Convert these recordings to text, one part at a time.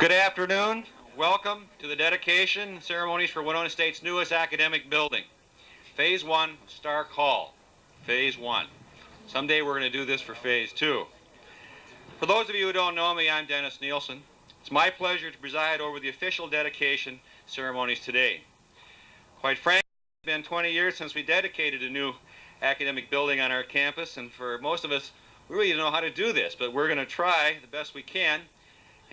Good afternoon. Welcome to the dedication ceremonies for Winona State's newest academic building. Phase 1 of Stark Hall. Phase 1. Someday we're going to do this for Phase 2. For those of you who don't know me, I'm Dennis Nielsen. It's my pleasure to preside over the official dedication ceremonies today. Quite frankly, it's been 20 years since we dedicated a new academic building on our campus, and for most of us, we really don't know how to do this, but we're going to try the best we can.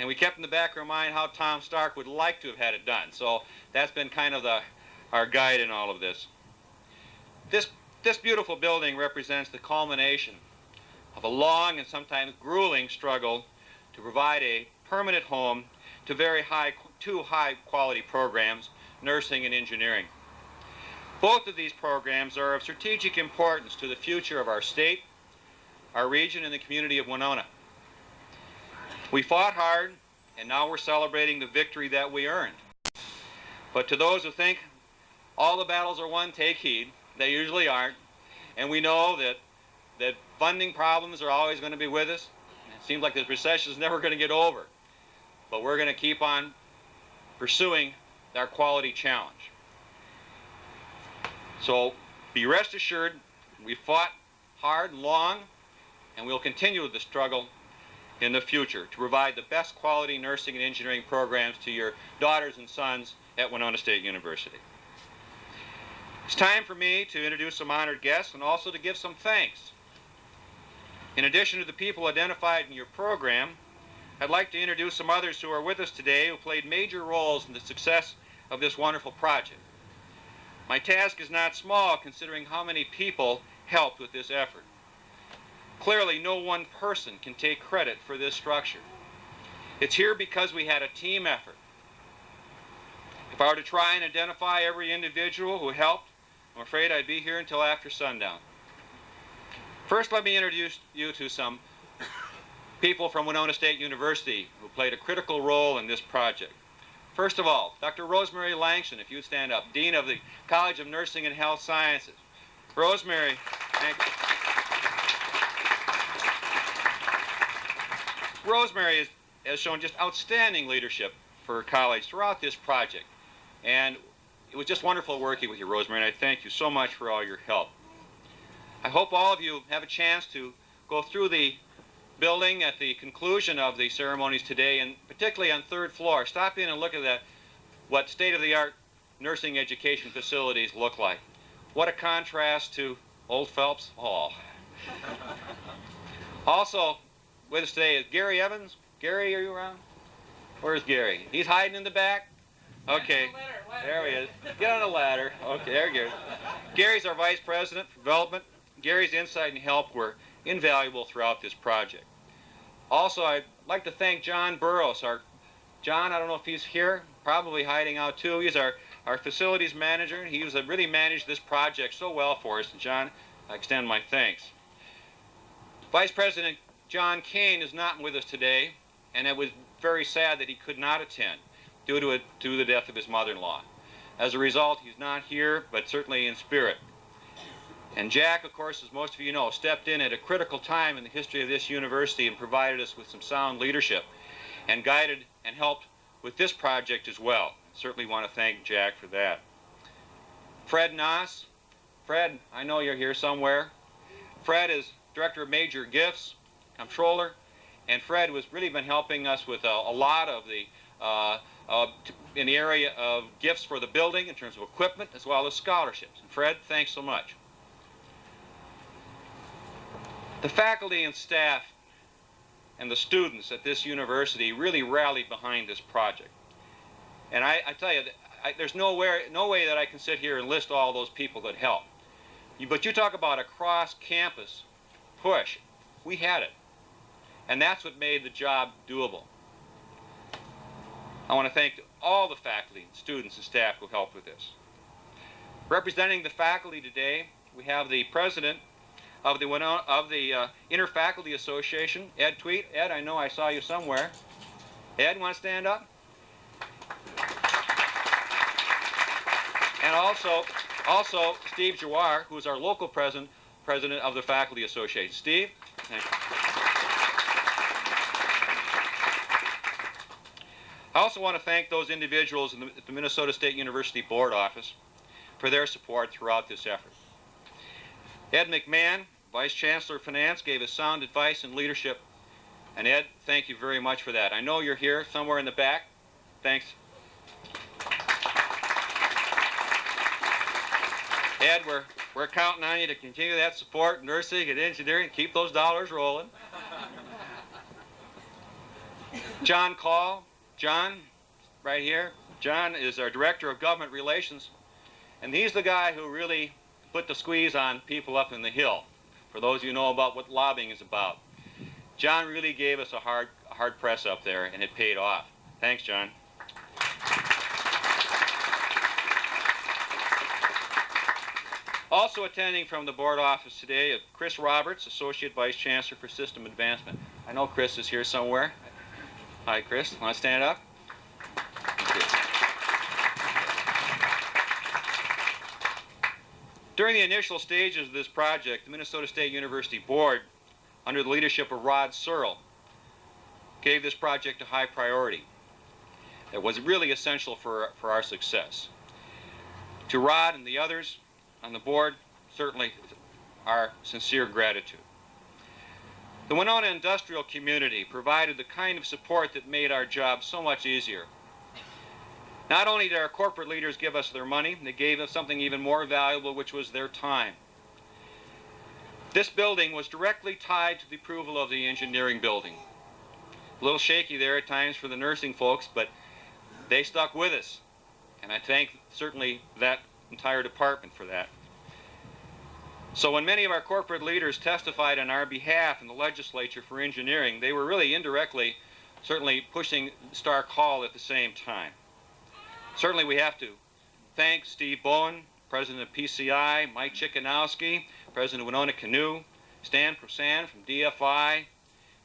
And we kept in the back of our mind how Tom Stark would like to have had it done. So that's been kind of our guide in all of this. This beautiful building represents the culmination of a long and sometimes grueling struggle to provide a permanent home to two high-quality programs, nursing and engineering. Both of these programs are of strategic importance to the future of our state, our region, and the community of Winona. We fought hard, and now we're celebrating the victory that we earned. But to those who think all the battles are won, take heed. They usually aren't. And we know that funding problems are always going to be with us. It seems like this recession is never going to get over. But we're going to keep on pursuing our quality challenge. So be rest assured, we fought hard and long, and we'll continue the struggle in the future to provide the best quality nursing and engineering programs to your daughters and sons at Winona State University. It's time for me to introduce some honored guests and also to give some thanks. In addition to the people identified in your program, I'd like to introduce some others who are with us today who played major roles in the success of this wonderful project. My task is not small considering how many people helped with this effort. Clearly, no one person can take credit for this structure. It's here because we had a team effort. If I were to try and identify every individual who helped, I'm afraid I'd be here until after sundown. First, let me introduce you to some people from Winona State University who played a critical role in this project. First of all, Dr. Rosemary Langston, if you'd stand up, Dean of the College of Nursing and Health Sciences. Rosemary, thank you. Rosemary has shown just outstanding leadership for her college throughout this project. And it was just wonderful working with you, Rosemary, and I thank you so much for all your help. I hope all of you have a chance to go through the building at the conclusion of the ceremonies today, and particularly on third floor. Stop in and look at what state-of-the-art nursing education facilities look like. What a contrast to Old Phelps Hall. Also, with us today is Gary Evans. Gary, are you around? Where's Gary? He's hiding in the back? Okay, there he is. Get on the ladder. Okay, there he is. Gary's our Vice President for Development. Gary's insight and help were invaluable throughout this project. Also, I'd like to thank John Burrows. John, I don't know if he's here, probably hiding out too. He's our facilities manager. He was really managed this project so well for us. And John, I extend my thanks. Vice President John Kane is not with us today, and it was very sad that he could not attend due to the death of his mother-in-law. As a result, he's not here, but certainly in spirit. And Jack, of course, as most of you know, stepped in at a critical time in the history of this university and provided us with some sound leadership and guided and helped with this project as well. Certainly want to thank Jack for that. Fred Noss. Fred, I know you're here somewhere. Fred is Director of Major Gifts, Comptroller, and Fred has really been helping us with a lot of the in the area of gifts for the building in terms of equipment as well as scholarships. And Fred, thanks so much. The faculty and staff and the students at this university really rallied behind this project. And I tell you, there's no way that I can sit here and list all those people that helped. But you talk about a cross-campus push. We had it. And that's what made the job doable. I want to thank all the faculty, students, and staff who helped with this. Representing the faculty today, we have the president of the Interfaculty Association, Ed Tweet. Ed, I know I saw you somewhere. Ed, you want to stand up? And also Steve Jawar, who is our local president of the Faculty Association. Steve, thank you. I also want to thank those individuals at the Minnesota State University Board Office for their support throughout this effort. Ed McMahon, Vice Chancellor of Finance, gave us sound advice and leadership. And Ed, thank you very much for that. I know you're here somewhere in the back. Thanks. Ed, we're counting on you to continue that support, nursing and engineering, keep those dollars rolling. John Call, John, right here. John is our Director of Government Relations, and he's the guy who really put the squeeze on people up in the Hill, for those of you who know about what lobbying is about. John really gave us a hard press up there, and it paid off. Thanks, John. Also attending from the board office today, Chris Roberts, Associate Vice Chancellor for System Advancement. I know Chris is here somewhere. Hi, Chris. Want to stand up? During the initial stages of this project, the Minnesota State University Board, under the leadership of Rod Searle, gave this project a high priority. It was really essential for our success. To Rod and the others on the board, certainly our sincere gratitude. The Winona industrial community provided the kind of support that made our job so much easier. Not only did our corporate leaders give us their money, they gave us something even more valuable, which was their time. This building was directly tied to the approval of the engineering building. A little shaky there at times for the nursing folks, but they stuck with us. And I thank certainly that entire department for that. So when many of our corporate leaders testified on our behalf in the legislature for engineering, they were really indirectly certainly pushing Stark Hall at the same time. Certainly we have to thank Steve Bowen, President of PCI, Mike Chickanowski, President of Winona Canoe, Stan Prosan from DFI,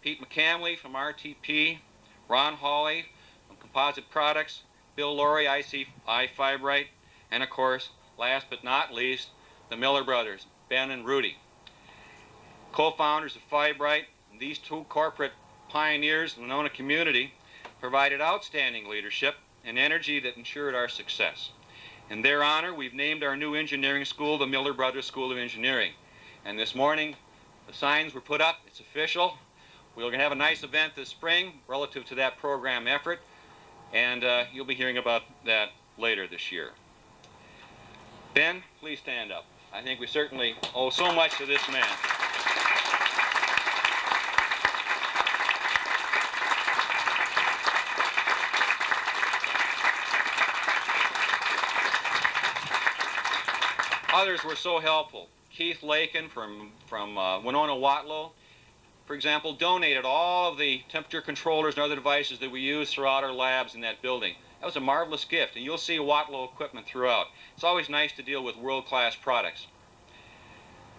Pete McCamley from RTP, Ron Hawley from Composite Products, Bill Laurie, ICI Fibrite, and of course, last but not least, the Miller brothers, Ben and Rudy. Co-founders of Fibrite, and these two corporate pioneers in the Winona community provided outstanding leadership and energy that ensured our success. In their honor, we've named our new engineering school the Miller Brothers School of Engineering. And this morning, the signs were put up. It's official. We're going to have a nice event this spring relative to that program effort, and you'll be hearing about that later this year. Ben, please stand up. I think we certainly owe so much to this man. Others were so helpful. Keith Lakin from Winona Watlow, for example, donated all of the temperature controllers and other devices that we use throughout our labs in that building. That was a marvelous gift, and you'll see Watlow equipment throughout. It's always nice to deal with world-class products.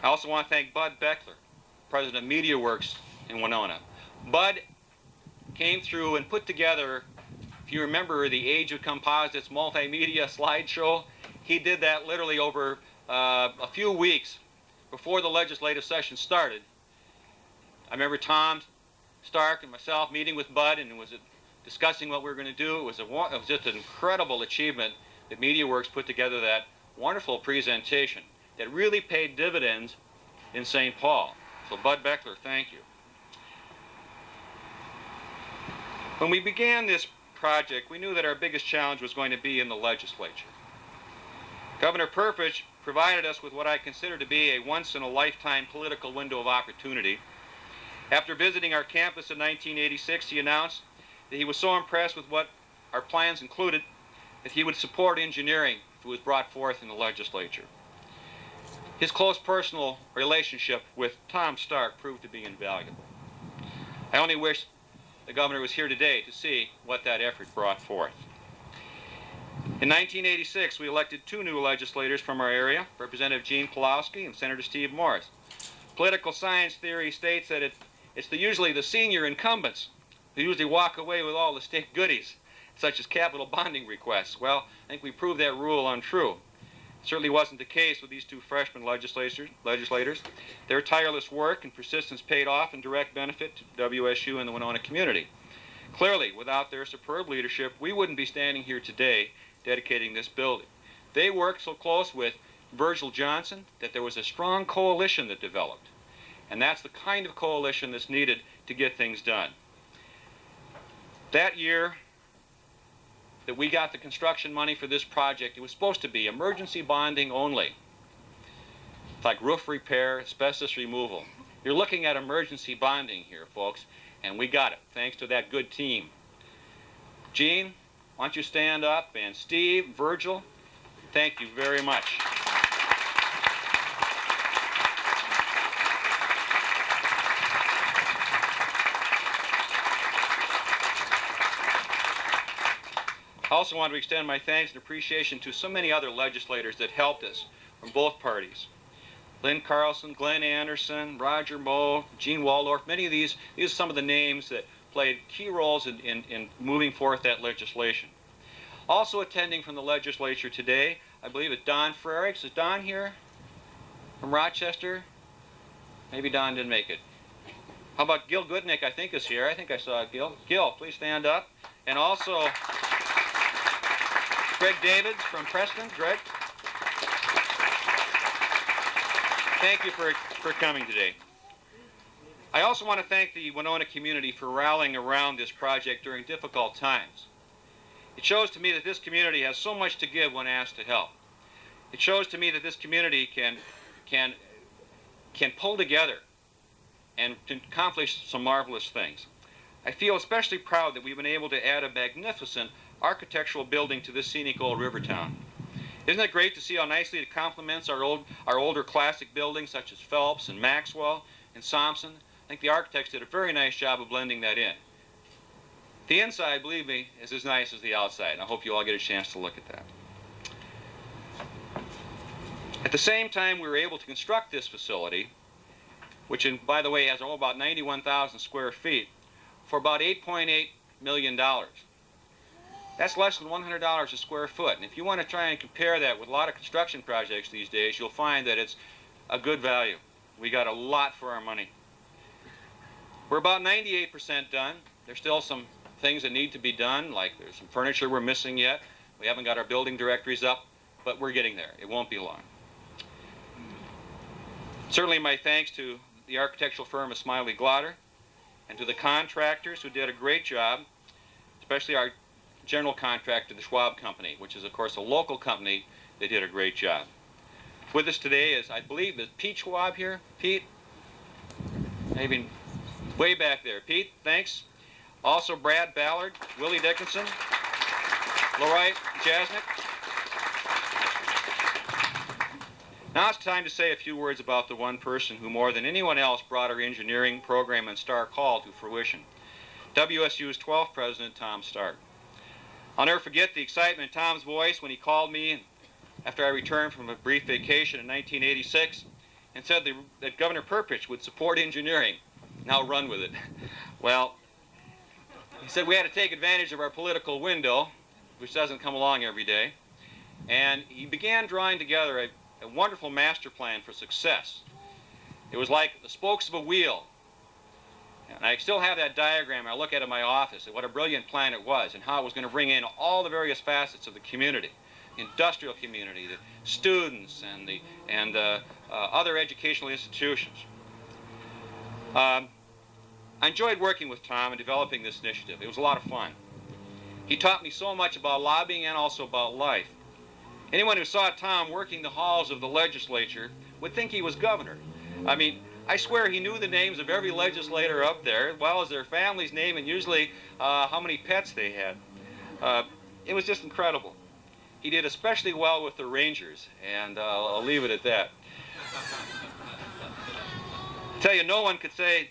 I also want to thank Bud Beckler, President of MediaWorks in Winona. Bud came through and put together, if you remember the Age of Composites multimedia slideshow, he did that literally over a few weeks before the legislative session started. I remember Tom Stark and myself meeting with Bud and was discussing what we were going to do. It was just an incredible achievement that MediaWorks put together that wonderful presentation that really paid dividends in St. Paul. So Bud Beckler, thank you. When we began this project, we knew that our biggest challenge was going to be in the legislature. Governor Perpich provided us with what I consider to be a once-in-a-lifetime political window of opportunity. After visiting our campus in 1986, he announced that he was so impressed with what our plans included that he would support engineering if it was brought forth in the legislature. His close personal relationship with Tom Stark proved to be invaluable. I only wish the governor was here today to see what that effort brought forth. In 1986, we elected two new legislators from our area, Representative Gene Pulowski and Senator Steve Morris. Political science theory states that it's usually the senior incumbents who usually walk away with all the state goodies, such as capital bonding requests. Well, I think we proved that rule untrue. It certainly wasn't the case with these two freshman legislators. Their tireless work and persistence paid off in direct benefit to WSU and the Winona community. Clearly, without their superb leadership, we wouldn't be standing here today dedicating this building. They worked so close with Virgil Johnson that there was a strong coalition that developed. And that's the kind of coalition that's needed to get things done. That year that we got the construction money for this project, it was supposed to be emergency bonding only. Like roof repair, asbestos removal. You're looking at emergency bonding here, folks, and we got it, thanks to that good team. Gene, why don't you stand up, and Steve, Virgil, thank you very much. I also want to extend my thanks and appreciation to so many other legislators that helped us from both parties. Lynn Carlson, Glenn Anderson, Roger Moe, Gene Waldorf, many of these are some of the names that played key roles in moving forth that legislation. Also attending from the legislature today, I believe it's Don Frericks. Is Don here from Rochester? Maybe Don didn't make it. How about Gil Goodnick, I think is here. I think I saw Gil. Gil, please stand up. And also Greg Davids from Preston. Greg? Thank you for coming today. I also want to thank the Winona community for rallying around this project during difficult times. It shows to me that this community has so much to give when asked to help. It shows to me that this community can pull together and accomplish some marvelous things. I feel especially proud that we've been able to add a magnificent architectural building to this scenic old river town. Isn't it great to see how nicely it complements our older classic buildings such as Phelps and Maxwell and Thompson? I think the architects did a very nice job of blending that in. The inside, believe me, is as nice as the outside, and I hope you all get a chance to look at that. At the same time, we were able to construct this facility, which, by the way, has about 91,000 square feet, for about $8.8 million. That's less than $100 a square foot. And if you want to try and compare that with a lot of construction projects these days, you'll find that it's a good value. We got a lot for our money. We're about 98% done. There's still some things that need to be done, like there's some furniture we're missing yet. We haven't got our building directories up, but we're getting there. It won't be long. Certainly my thanks to the architectural firm of Smiley Glotter and to the contractors who did a great job, especially our general contractor, the Schwab Company, which is, of course, a local company. They did a great job. With us today is, I believe, is Pete Schwab here? Pete? Maybe way back there. Pete, thanks. Also Brad Ballard, Willie Dickinson, Lorite Jasnick. Now it's time to say a few words about the one person who more than anyone else brought our engineering program and Stark Hall to fruition. WSU's 12th president, Tom Stark. I'll never forget the excitement in Tom's voice when he called me after I returned from a brief vacation in 1986 and said that Governor Perpich would support engineering. Now run with it. Well, he said we had to take advantage of our political window, which doesn't come along every day, and he began drawing together a wonderful master plan for success. It was like the spokes of a wheel. And I still have that diagram. I look at it in my office at what a brilliant plan it was and how it was going to bring in all the various facets of the community, the industrial community, the students, and other educational institutions. I enjoyed working with Tom and developing this initiative. It was a lot of fun. He taught me so much about lobbying and also about life. Anyone who saw Tom working the halls of the legislature would think he was governor. I mean, I swear he knew the names of every legislator up there, as well as their family's name and usually how many pets they had. It was just incredible. He did especially well with the Rangers, and I'll leave it at that. I tell you, no one could say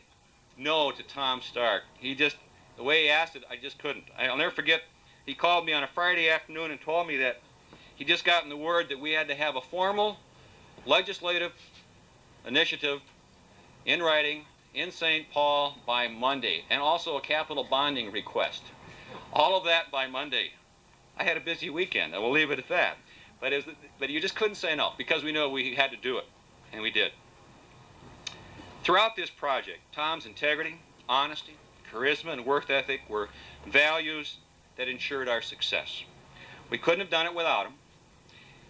no to Tom Stark. The way he asked it, I just couldn't. I'll never forget, he called me on a Friday afternoon and told me that he just gotten the word that we had to have a formal legislative initiative in writing in St. Paul by Monday, and also a capital bonding request. All of that by Monday. I had a busy weekend. I will leave it at that. But you just couldn't say no, because we knew we had to do it, and we did. Throughout this project, Tom's integrity, honesty, charisma, and work ethic were values that ensured our success. We couldn't have done it without him.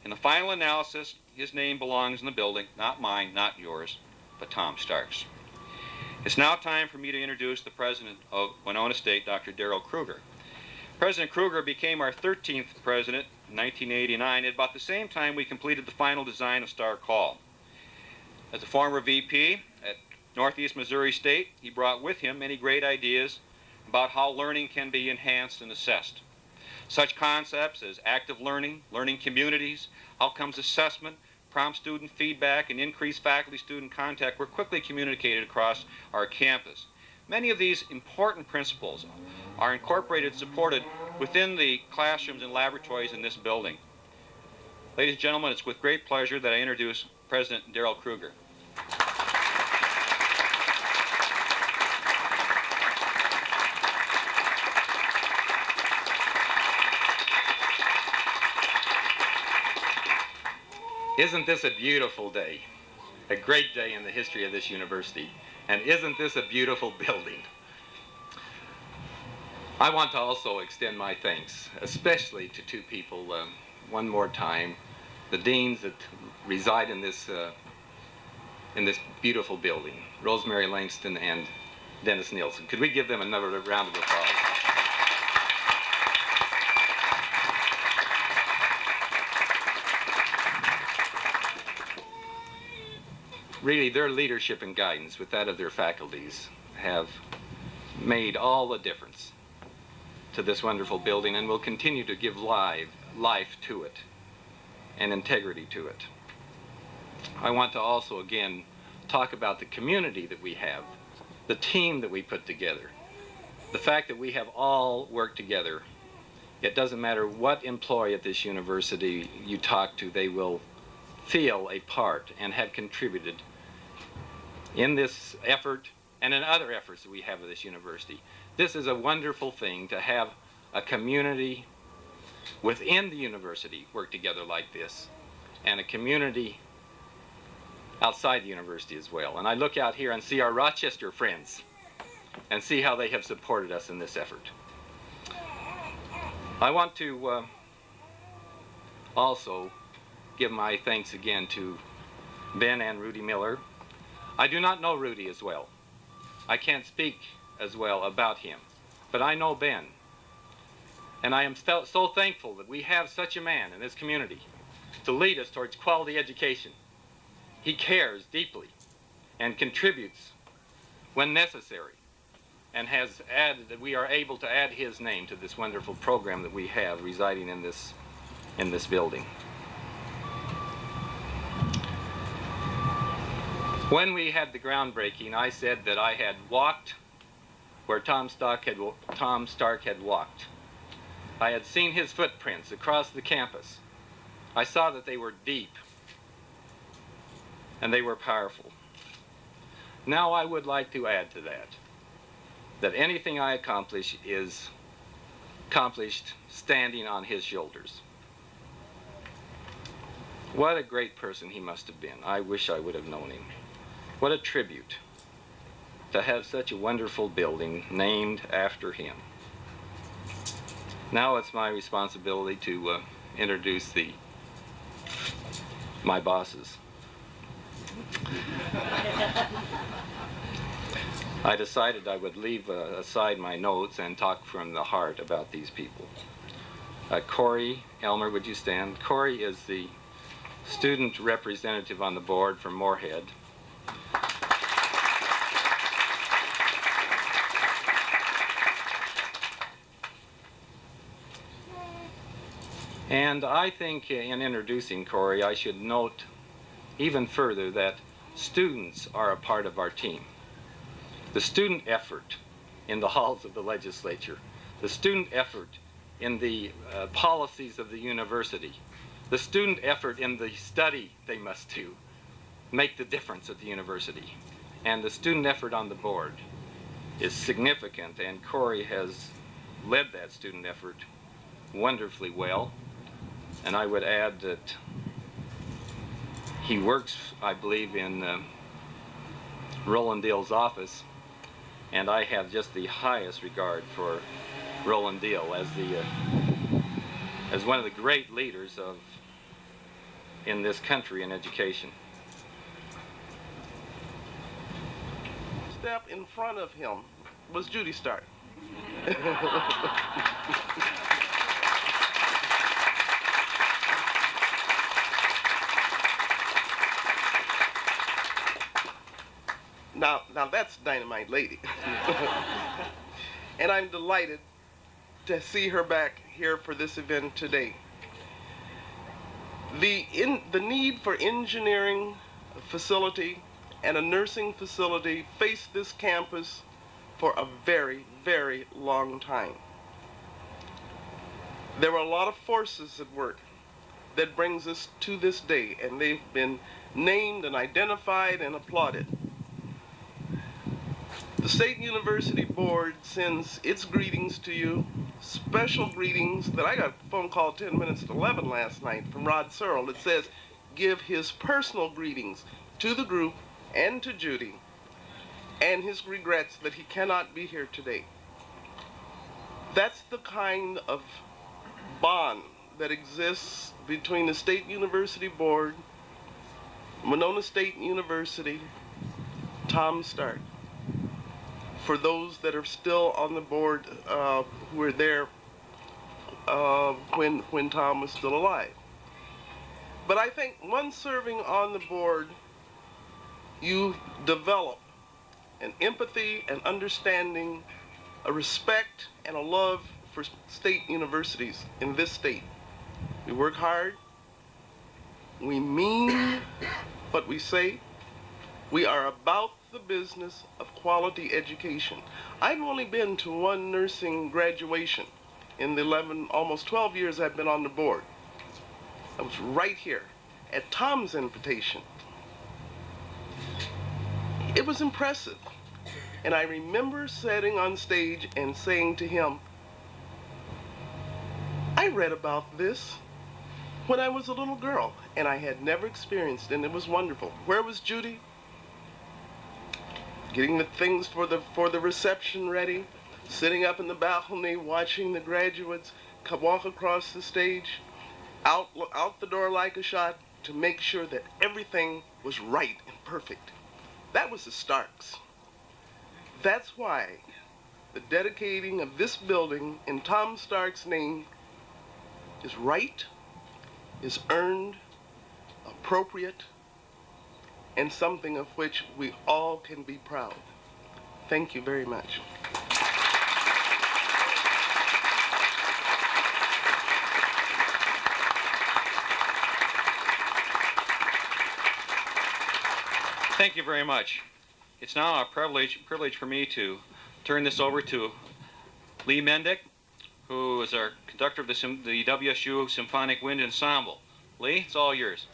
In the final analysis, his name belongs in the building, not mine, not yours, but Tom Stark's. It's now time for me to introduce the president of Winona State, Dr. Krueger. President Krueger became our 13th president in 1989. At about the same time, we completed the final design of Stark Hall. As a former VP at Northeast Missouri State, he brought with him many great ideas about how learning can be enhanced and assessed. Such concepts as active learning, learning communities, outcomes assessment, prompt student feedback, and increased faculty-student contact were quickly communicated across our campus. Many of these important principles are incorporated and supported within the classrooms and laboratories in this building. Ladies and gentlemen, it's with great pleasure that I introduce President Krueger. Isn't this a beautiful day? A great day in the history of this university. And isn't this a beautiful building? I want to also extend my thanks, especially to two people, one more time, the deans that reside in this beautiful building, Rosemary Langston and Dennis Nielsen. Could we give them another round of applause? Really, their leadership and guidance with that of their faculties have made all the difference to this wonderful building and will continue to give life to it and integrity to it. I want to also again talk about the community that we have, the team that we put together, the fact that we have all worked together. It doesn't matter what employee at this university you talk to, they will feel a part and have contributed in this effort and in other efforts that we have at this university. This is a wonderful thing to have a community within the university work together like this, and a community outside the university as well. And I look out here and see our Rochester friends and see how they have supported us in this effort. I want to also give my thanks again to Ben and Rudy Miller. I do not know Rudy as well. I can't speak as well about him, but I know Ben. And I am so thankful that we have such a man in this community to lead us towards quality education. He cares deeply and contributes when necessary, and has added that we are able to add his name to this wonderful program that we have residing in this building. When we had the groundbreaking, I said that I had walked where Tom Stark had walked. I had seen his footprints across the campus. I saw that they were deep and they were powerful. Now I would like to add to that anything I accomplish is accomplished standing on his shoulders. What a great person he must have been. I wish I would have known him. What a tribute to have such a wonderful building named after him. Now it's my responsibility to introduce my bosses. I decided I would leave aside my notes and talk from the heart about these people. Corey Elmer, would you stand? Corey is the student representative on the board for Moorhead. And I think in introducing Corey, I should note even further that students are a part of our team. The student effort in the halls of the legislature, the student effort in the policies of the university, the student effort in the study they must do make the difference at the university. And the student effort on the board is significant, and Corey has led that student effort wonderfully well. And I would add that he works, I believe, in Roland Dill's office, And I have just the highest regard for Roland Deal as one of the great leaders in this country in education. Step in front of him was Judy Stark. Now that's Dynamite Lady. And I'm delighted to see her back here for this event today. The need for engineering facility and a nursing facility faced this campus for a very, very long time. There were a lot of forces at work that brings us to this day, and they've been named and identified and applauded. The State University Board sends its greetings to you, special greetings that I got a phone call 10 minutes to 11 last night from Rod Searle that says, give his personal greetings to the group and to Judy, and his regrets that he cannot be here today. That's the kind of bond that exists between the State University Board, Winona State University, Tom Stark. For those that are still on the board who were there when Tom was still alive. But I think once serving on the board, you develop an empathy and understanding, a respect and a love for state universities in this state. We work hard. We mean what we say. We are about the business of quality education. I've only been to one nursing graduation in the almost 12 years I've been on the board. I was right here at Tom's invitation. It was impressive. And I remember sitting on stage and saying to him, I read about this when I was a little girl, and I had never experienced it, and it was wonderful. Where was Judy? Getting the things for the reception ready, sitting up in the balcony, watching the graduates walk across the stage, out the door like a shot to make sure that everything was right and perfect. That was the Starks. That's why the dedicating of this building in Tom Stark's name is right, is earned, appropriate, and something of which we all can be proud. Thank you very much. Thank you very much. It's now a privilege for me to turn this over to Lee Mendick, who is our conductor of the WSU Symphonic Wind Ensemble. Lee, it's all yours.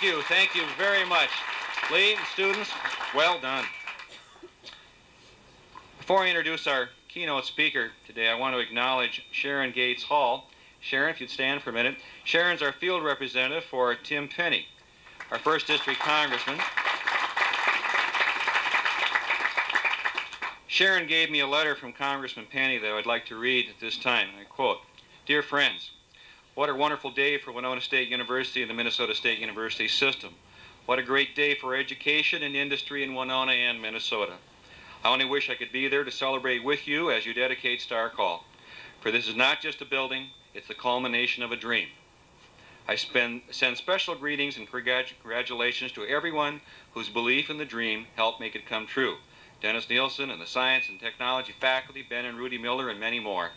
Thank you very much. Lee and students, well done. Before I introduce our keynote speaker today, I want to acknowledge Sharon Gates Hall. Sharon, if you'd stand for a minute. Sharon's our field representative for Tim Penny, our 1st District Congressman. Sharon gave me a letter from Congressman Penny that I'd like to read at this time, and I quote, "Dear friends, what a wonderful day for Winona State University and the Minnesota State University system. What a great day for education and industry in Winona and Minnesota. I only wish I could be there to celebrate with you as you dedicate Stark Hall. For this is not just a building, it's the culmination of a dream. I send special greetings and congratulations to everyone whose belief in the dream helped make it come true. Dennis Nielsen and the Science and Technology faculty, Ben and Rudy Miller, and many more.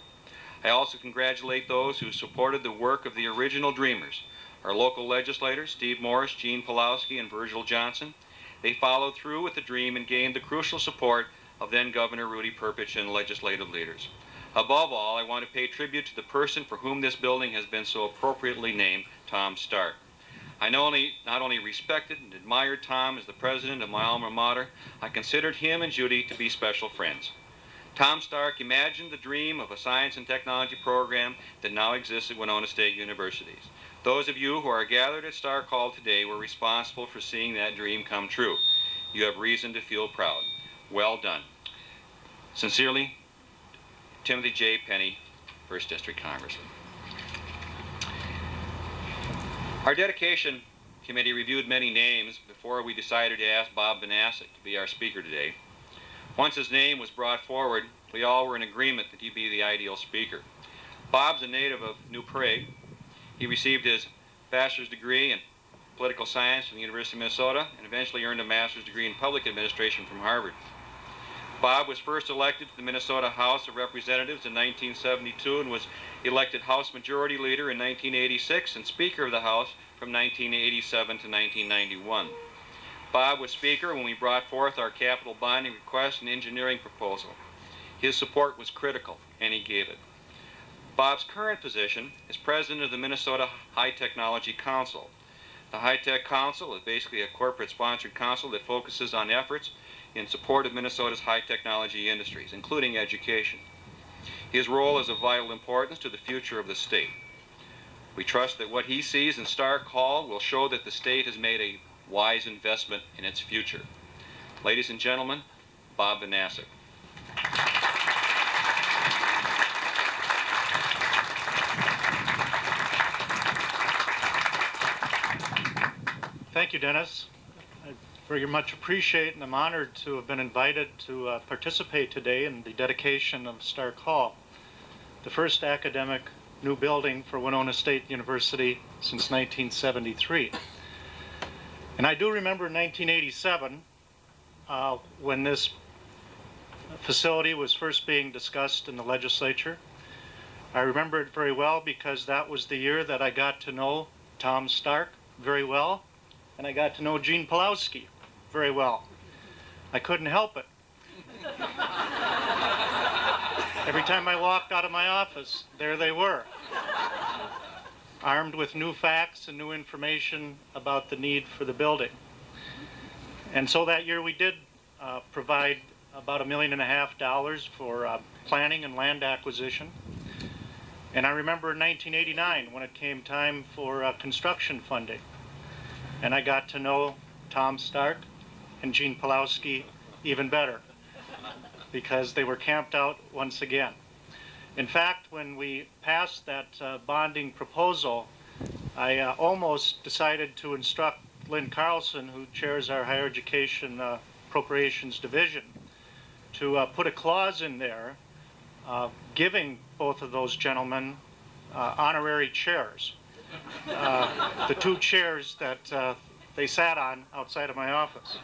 I also congratulate those who supported the work of the original dreamers, our local legislators, Steve Morris, Gene Pulowski, and Virgil Johnson. They followed through with the dream and gained the crucial support of then Governor Rudy Perpich and legislative leaders. Above all, I want to pay tribute to the person for whom this building has been so appropriately named, Tom Stark. I not only respected and admired Tom as the president of my alma mater, I considered him and Judy to be special friends. Tom Stark imagined the dream of a science and technology program that now exists at Winona State University. Those of you who are gathered at Stark Hall today were responsible for seeing that dream come true. You have reason to feel proud. Well done. Sincerely, Timothy J. Penny, 1st District Congressman. Our dedication committee reviewed many names before we decided to ask Bob Vanasek to be our speaker today. Once his name was brought forward, we all were in agreement that he'd be the ideal speaker. Bob's a native of New Prague. He received his bachelor's degree in political science from the University of Minnesota and eventually earned a master's degree in public administration from Harvard. Bob was first elected to the Minnesota House of Representatives in 1972 and was elected House Majority Leader in 1986 and Speaker of the House from 1987 to 1991. Bob was Speaker when we brought forth our capital bonding request and engineering proposal. His support was critical, and he gave it. Bob's current position is President of the Minnesota High Technology Council. The High Tech Council is basically a corporate-sponsored council that focuses on efforts in support of Minnesota's high technology industries, including education. His role is of vital importance to the future of the state. We trust that what he sees in Stark Hall will show that the state has made a wise investment in its future. Ladies and gentlemen, Bob Vanasek. Thank you, Dennis. I very much appreciate and I'm honored to have been invited to participate today in the dedication of Stark Hall, the first academic new building for Winona State University since 1973. And I do remember in 1987 when this facility was first being discussed in the legislature. I remember it very well because that was the year that I got to know Tom Stark very well, and I got to know Gene Pulowski very well. I couldn't help it. Every time I walked out of my office, there they were, armed with new facts and new information about the need for the building. And so that year we did provide about $1.5 million for planning and land acquisition. And I remember in 1989 when it came time for construction funding. And I got to know Tom Stark and Gene Pulowski even better because they were camped out once again. In fact, when we passed that bonding proposal, I almost decided to instruct Lynn Carlson, who chairs our higher education appropriations division, to put a clause in there giving both of those gentlemen honorary chairs. The two chairs that they sat on outside of my office.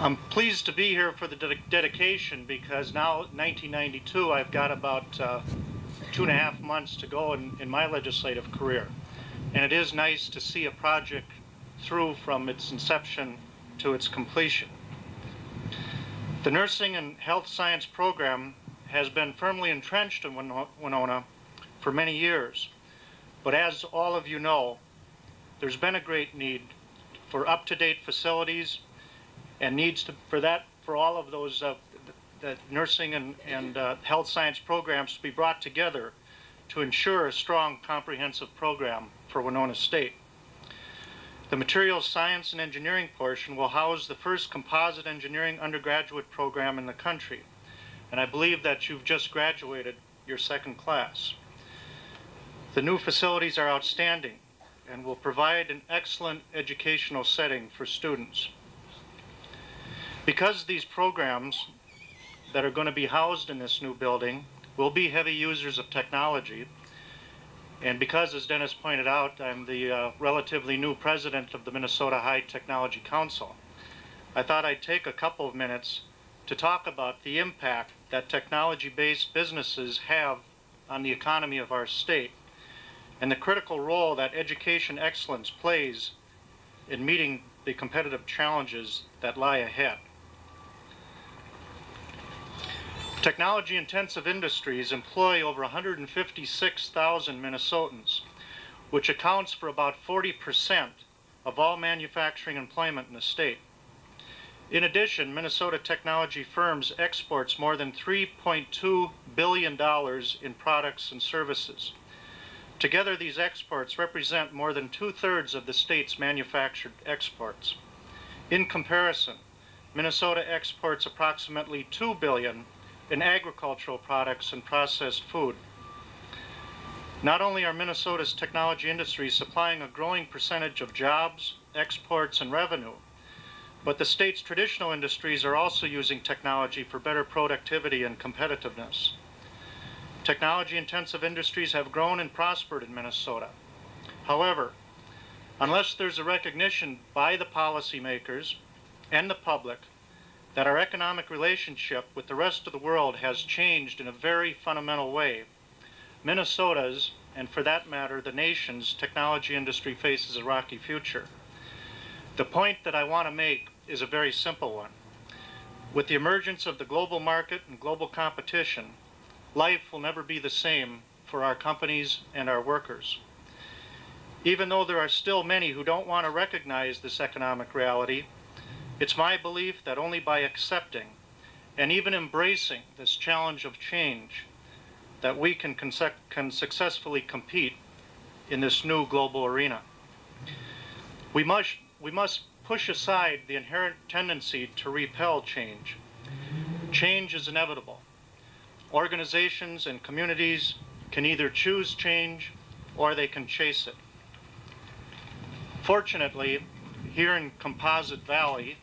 I'm pleased to be here for the dedication because now, 1992, I've got about 2.5 months to go in my legislative career. And it is nice to see a project through from its inception to its completion. The nursing and health science program has been firmly entrenched in Winona for many years. But as all of you know, there's been a great need for up-to-date facilities and needs for all of those the nursing and health science programs to be brought together to ensure a strong, comprehensive program for Winona State. The materials science and engineering portion will house the first composite engineering undergraduate program in the country, and I believe that you've just graduated your second class. The new facilities are outstanding and will provide an excellent educational setting for students. Because these programs that are going to be housed in this new building will be heavy users of technology, and because, as Dennis pointed out, I'm the relatively new president of the Minnesota High Technology Council, I thought I'd take a couple of minutes to talk about the impact that technology-based businesses have on the economy of our state and the critical role that education excellence plays in meeting the competitive challenges that lie ahead. Technology-intensive industries employ over 156,000 Minnesotans, which accounts for about 40% of all manufacturing employment in the state. In addition, Minnesota technology firms exports more than $3.2 billion in products and services. Together, these exports represent more than 2/3 of the state's manufactured exports. In comparison, Minnesota exports approximately $2 billion in agricultural products and processed food. Not only are Minnesota's technology industries supplying a growing percentage of jobs, exports, and revenue, but the state's traditional industries are also using technology for better productivity and competitiveness. Technology-intensive industries have grown and prospered in Minnesota. However, unless there's a recognition by the policymakers and the public that our economic relationship with the rest of the world has changed in a very fundamental way, Minnesota's, and for that matter, the nation's technology industry faces a rocky future. The point that I want to make is a very simple one. With the emergence of the global market and global competition, life will never be the same for our companies and our workers. Even though there are still many who don't want to recognize this economic reality, it's my belief that only by accepting and even embracing this challenge of change that we can successfully compete in this new global arena. We must push aside the inherent tendency to repel change. Change is inevitable. Organizations and communities can either choose change or they can chase it. Fortunately, here in Composite Valley,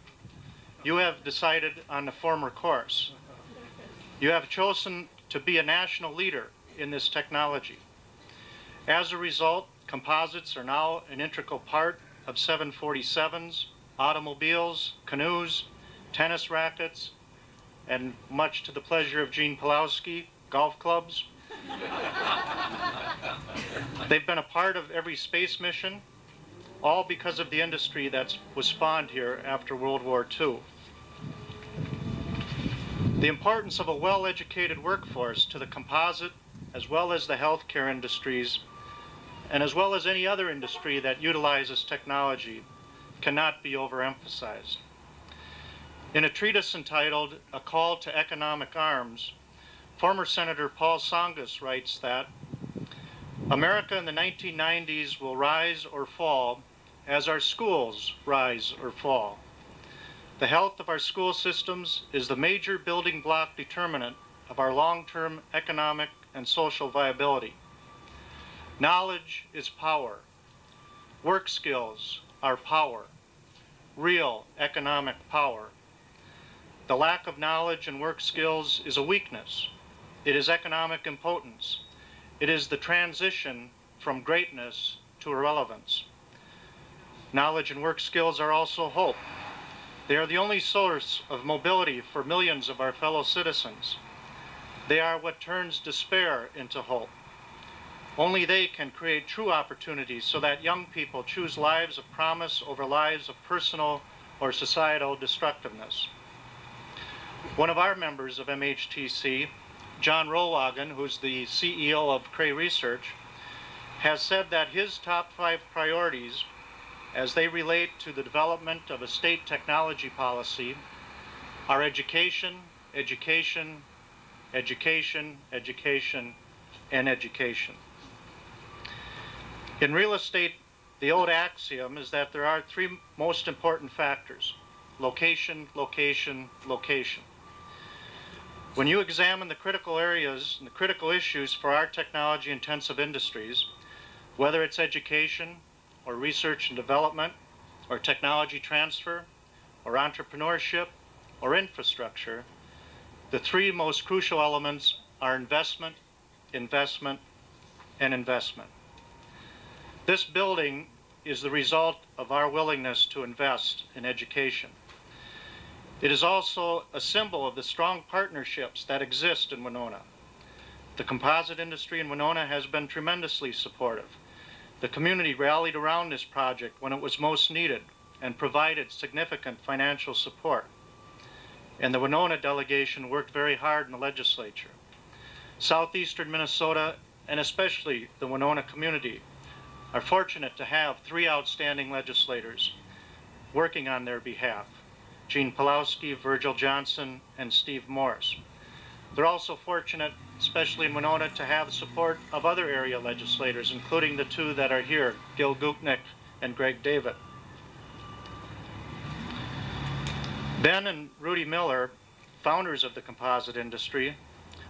you have decided on the former course. You have chosen to be a national leader in this technology. As a result, composites are now an integral part of 747s, automobiles, canoes, tennis rackets, and much to the pleasure of Gene Pulowski, golf clubs. They've been a part of every space mission, all because of the industry that was spawned here after World War II. The importance of a well-educated workforce to the composite, as well as the healthcare industries, and as well as any other industry that utilizes technology, cannot be overemphasized. In a treatise entitled A Call to Economic Arms, former Senator Paul Tsongas writes that America in the 1990s will rise or fall as our schools rise or fall. The health of our school systems is the major building block determinant of our long-term economic and social viability. Knowledge is power. Work skills are power. Real economic power. The lack of knowledge and work skills is a weakness. It is economic impotence. It is the transition from greatness to irrelevance. Knowledge and work skills are also hope. They are the only source of mobility for millions of our fellow citizens. They are what turns despair into hope. Only they can create true opportunities so that young people choose lives of promise over lives of personal or societal destructiveness. One of our members of MHTC, John Rollwagen, who's the CEO of Cray Research, has said that his top 5 priorities as they relate to the development of a state technology policy are education, education, education, education, and education. In real estate, the old axiom is that there are 3 most important factors: location, location, location. When you examine the critical areas and the critical issues for our technology-intensive industries, whether it's education, or research and development, or technology transfer, or entrepreneurship, or infrastructure, the 3 most crucial elements are investment, investment, and investment. This building is the result of our willingness to invest in education. It is also a symbol of the strong partnerships that exist in Winona. The composite industry in Winona has been tremendously supportive. The community rallied around this project when it was most needed and provided significant financial support. And the Winona delegation worked very hard in the legislature. Southeastern Minnesota, and especially the Winona community, are fortunate to have 3 outstanding legislators working on their behalf: Gene Pulowski, Virgil Johnson, and Steve Morris. They're also fortunate, especially in Winona, to have support of other area legislators, including the 2 that are here, Gil Gutnick and Greg David. Ben and Rudy Miller, founders of the composite industry,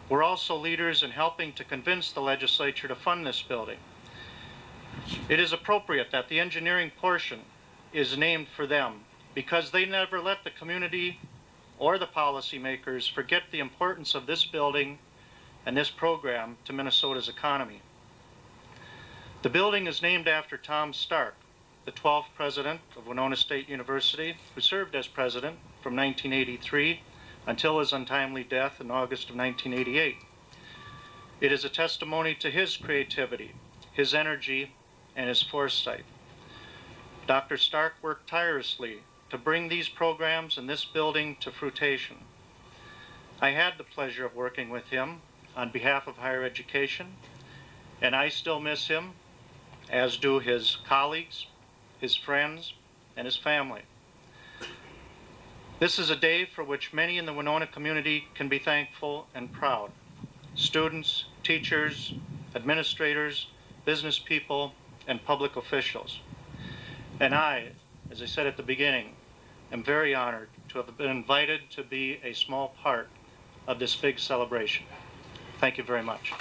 were also leaders in helping to convince the legislature to fund this building. It is appropriate that the engineering portion is named for them, because they never let the community or the policymakers forget the importance of this building and this program to Minnesota's economy. The building is named after Tom Stark, the 12th president of Winona State University, who served as president from 1983 until his untimely death in August of 1988. It is a testimony to his creativity, his energy, and his foresight. Dr. Stark worked tirelessly to bring these programs and this building to fruition. I had the pleasure of working with him on behalf of higher education, and I still miss him, as do his colleagues, his friends, and his family. This is a day for which many in the Winona community can be thankful and proud. Students, teachers, administrators, business people, and public officials. And I, as I said at the beginning, am very honored to have been invited to be a small part of this big celebration. Thank you very much.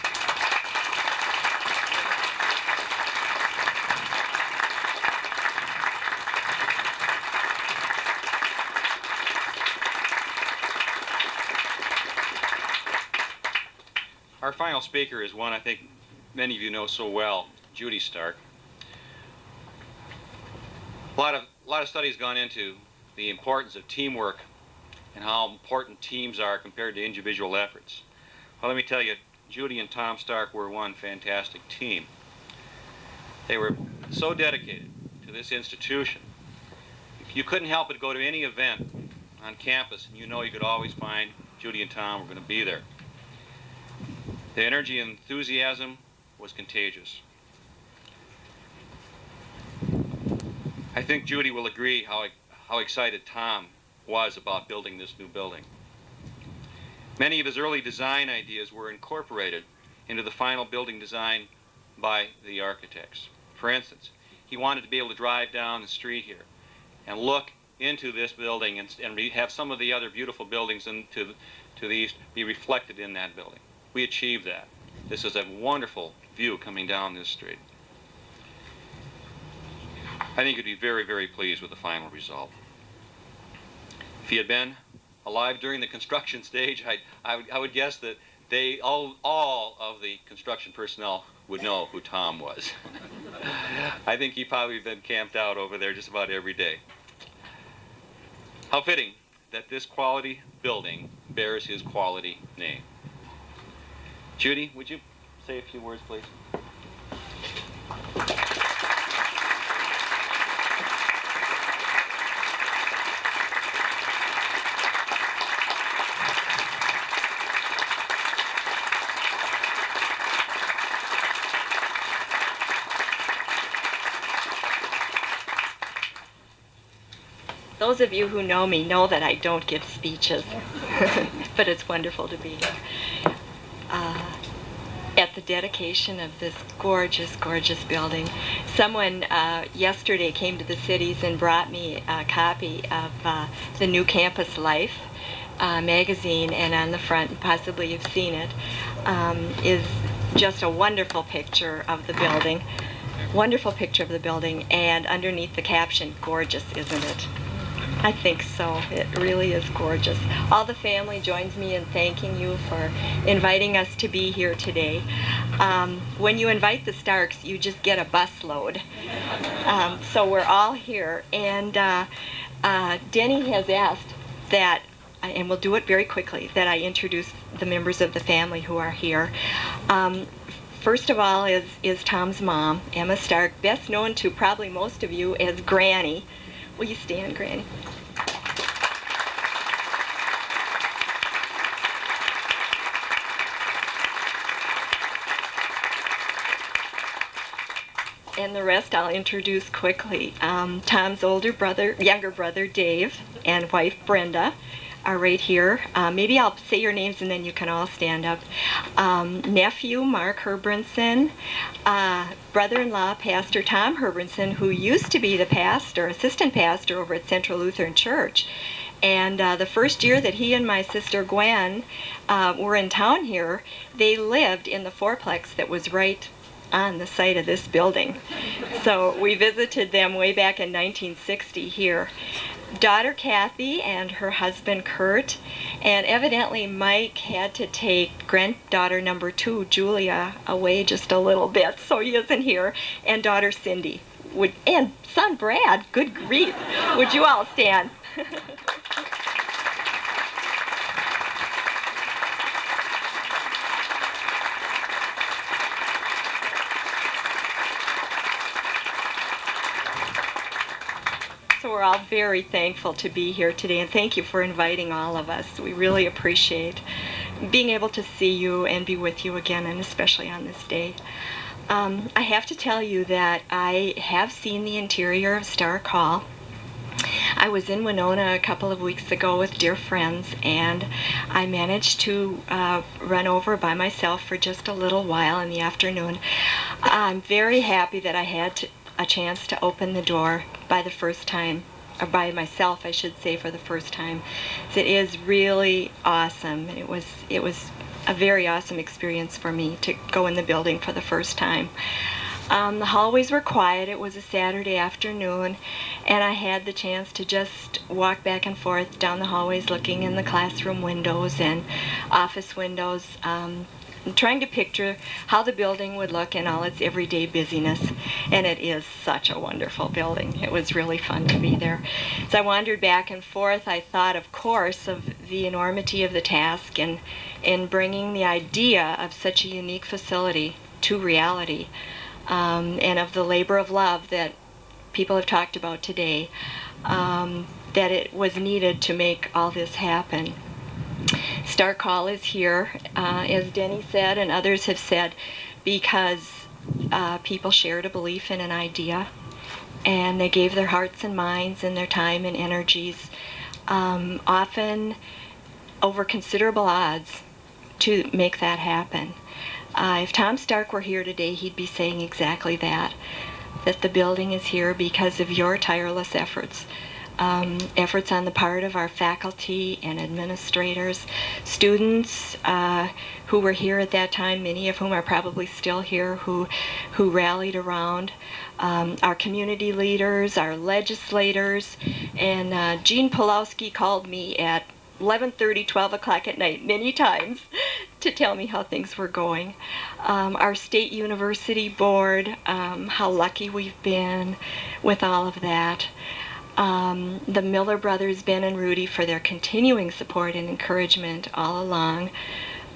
Our final speaker is one I think many of you know so well, Judy Stark. A lot of studies gone into the importance of teamwork and how important teams are compared to individual efforts. Well, let me tell you, Judy and Tom Stark were one fantastic team. They were so dedicated to this institution. If you couldn't help but go to any event on campus, and you know you could always find Judy and Tom were going to be there. The energy and enthusiasm was contagious. I think Judy will agree how excited Tom was about building this new building. Many of his early design ideas were incorporated into the final building design by the architects. For instance, he wanted to be able to drive down the street here and look into this building and have some of the other beautiful buildings to the east be reflected in that building. We achieved that. This is a wonderful view coming down this street. I think you'd be very, very pleased with the final result. If he had been alive during the construction stage, I would guess that all of the construction personnel would know who Tom was. I think he probably been camped out over there just about every day. How fitting that this quality building bears his quality name. Judy, would you say a few words, please? Those of you who know me know that I don't give speeches, but it's wonderful to be here. At the dedication of this gorgeous, gorgeous building. Someone yesterday came to the cities and brought me a copy of the New Campus Life magazine, and on the front, possibly you've seen it, is just a wonderful picture of the building. Wonderful picture of the building, and underneath the caption, gorgeous, isn't it? I think so. It really is gorgeous. All the family joins me in thanking you for inviting us to be here today. When you invite the Starks, you just get a busload. So we're all here. And Denny has asked that, and we'll do it very quickly, that I introduce the members of the family who are here. First of all is Tom's mom, Emma Stark, best known to probably most of you as Granny. Will you stand, Granny? And the rest I'll introduce quickly. Tom's younger brother, Dave, and wife, Brenda, are right here. Maybe I'll say your names and then you can all stand up. Nephew, Mark Herbrinson. Brother-in-law, Pastor Tom Herbrinson, who used to be the pastor, assistant pastor over at Central Lutheran Church. And the first year that he and my sister Gwen were in town here, they lived in the fourplex that was right on the site of this building. So we visited them way back in 1960 here. Daughter Kathy and her husband Kurt, and evidently Mike had to take granddaughter number 2, Julia, away just a little bit, so he isn't here, and daughter Cindy. And son Brad, good grief. Would you all stand? So we're all very thankful to be here today, and thank you for inviting all of us. We really appreciate being able to see you and be with you again, and especially on this day. I have to tell you that I have seen the interior of Stark Hall. I was in Winona a couple of weeks ago with dear friends, and I managed to run over by myself for just a little while in the afternoon. I'm very happy that I had a chance to open the door by the first time, or by myself I should say, for the first time. It is really awesome. It was a very awesome experience for me to go in the building for the first time. The hallways were quiet. It was a Saturday afternoon, and I had the chance to just walk back and forth down the hallways looking in the classroom windows and office windows, trying to picture how the building would look in all its everyday busyness. And it is such a wonderful building. It was really fun to be there. As I wandered back and forth, I thought, of course, of the enormity of the task in bringing the idea of such a unique facility to reality, and of the labor of love that people have talked about today, that it was needed to make all this happen. Stark Hall is here, as Denny said and others have said, because people shared a belief in an idea, and they gave their hearts and minds and their time and energies, often over considerable odds, to make that happen. If Tom Stark were here today, he'd be saying exactly that the building is here because of your tireless efforts. Efforts on the part of our faculty and administrators, students who were here at that time, many of whom are probably still here, who rallied around, our community leaders, our legislators, and Gene Pulowski called me at 11:30, 12 o'clock at night many times to tell me how things were going. Our state university board, how lucky we've been with all of that. The Miller brothers, Ben and Rudy, for their continuing support and encouragement all along.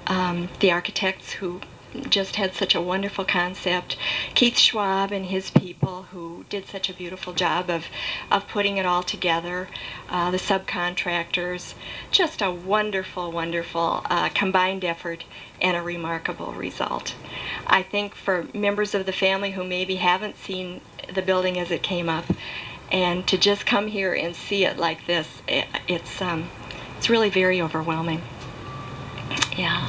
The architects who just had such a wonderful concept. Keith Schwab and his people who did such a beautiful job of putting it all together. The subcontractors. Just a wonderful, wonderful combined effort and a remarkable result. I think for members of the family who maybe haven't seen the building as it came up, And to just come here and see it like this, it's really very overwhelming. Yeah.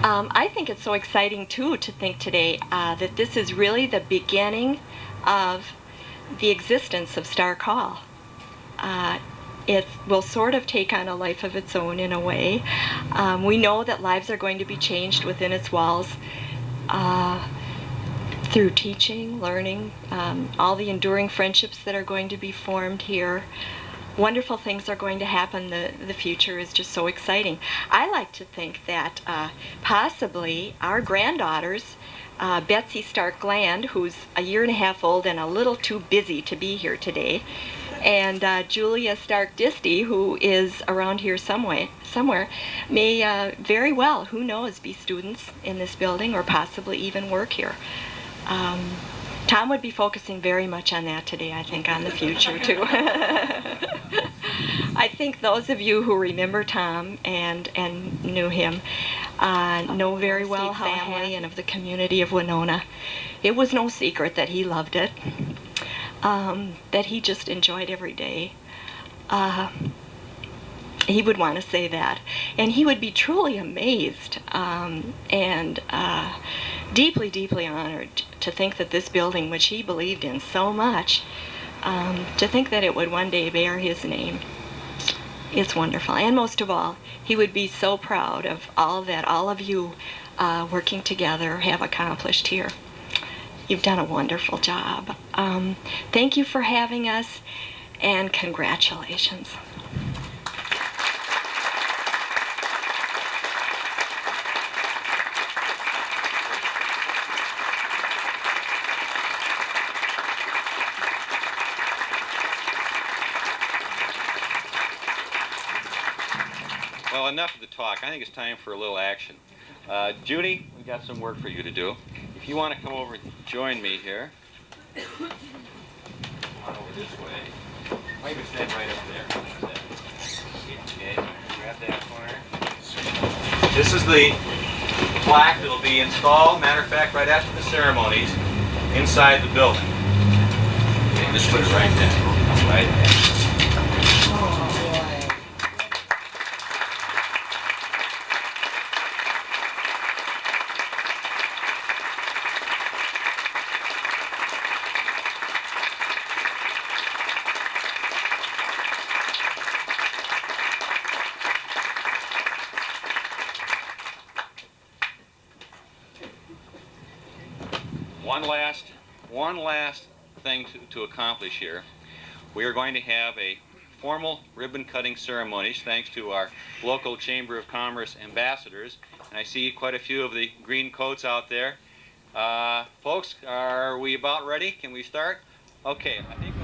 I think it's so exciting too to think today that this is really the beginning of the existence of Stark Hall. It will sort of take on a life of its own in a way. We know that lives are going to be changed within its walls through teaching, learning, all the enduring friendships that are going to be formed here. Wonderful things are going to happen. The future is just so exciting. I like to think that possibly our granddaughters, Betsy Stark Gland, who's a year and a half old and a little too busy to be here today, and Julia Stark Disty, who is around here somewhere, may very well, who knows, be students in this building or possibly even work here. Tom would be focusing very much on that today, I think, on the future too. I think those of you who remember Tom and knew him know very well how family and of the community of Winona. It was no secret that he loved it, that he just enjoyed every day. He would want to say that, and he would be truly amazed and deeply, deeply honored to think that this building, which he believed in so much, to think that it would one day bear his name. It's wonderful. And most of all, he would be so proud of all that all of you working together have accomplished here. You've done a wonderful job. Thank you for having us, and congratulations. Well, enough of the talk. I think it's time for a little action. Judy, we've got some work for you to do. If you want to come over and join me here. Come on over this way. Maybe stand right up there. Okay, grab that corner. This is the plaque that will be installed, matter of fact, right after the ceremonies, inside the building. Okay, just put it right there. Right there. One last thing to accomplish here. We are going to have a formal ribbon cutting ceremonies thanks to our local Chamber of Commerce ambassadors. And I see quite a few of the green coats out there. Folks, are we about ready? Can we start? Okay, I think